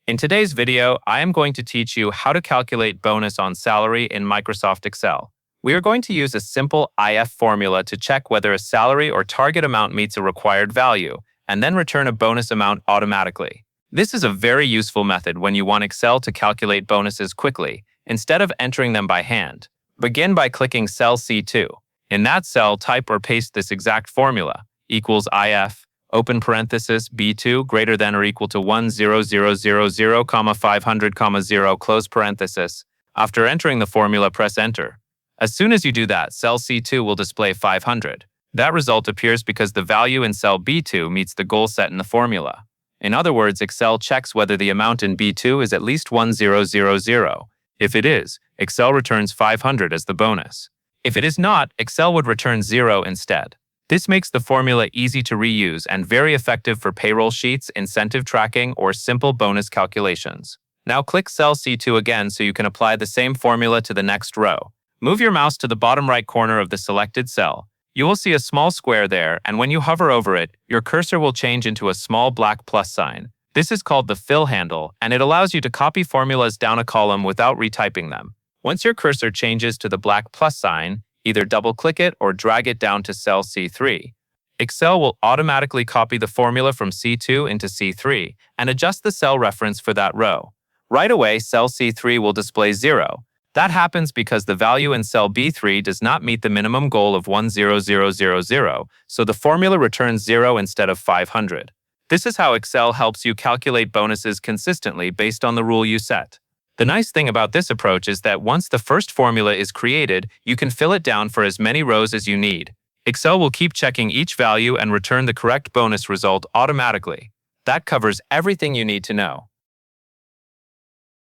In today's video, I am going to teach you how to calculate bonus on salary in Microsoft Excel. We are going to use a simple IF formula to check whether a salary or target amount meets a required value, and then return a bonus amount automatically. This is a very useful method when you want Excel to calculate bonuses quickly, instead of entering them by hand. Begin by clicking cell C2. In that cell, type or paste this exact formula, equals IF, open parenthesis, B2 greater than or equal to 10000,500,0, close parenthesis. After entering the formula, press enter. As soon as you do that, cell C2 will display 500. That result appears because the value in cell B2 meets the goal set in the formula. In other words, Excel checks whether the amount in B2 is at least 1000. If it is, Excel returns 500 as the bonus. If it is not, Excel would return 0 instead. This makes the formula easy to reuse and very effective for payroll sheets, incentive tracking, or simple bonus calculations. Now click cell C2 again so you can apply the same formula to the next row. Move your mouse to the bottom right corner of the selected cell. You will see a small square there, and when you hover over it, your cursor will change into a small black plus sign. This is called the fill handle, and it allows you to copy formulas down a column without retyping them. Once your cursor changes to the black plus sign, either double-click it or drag it down to cell C3. Excel will automatically copy the formula from C2 into C3 and adjust the cell reference for that row. Right away, cell C3 will display 0. That happens because the value in cell B3 does not meet the minimum goal of 10000, so the formula returns 0 instead of 500. This is how Excel helps you calculate bonuses consistently based on the rule you set. The nice thing about this approach is that once the first formula is created, you can fill it down for as many rows as you need. Excel will keep checking each value and return the correct bonus result automatically. That covers everything you need to know.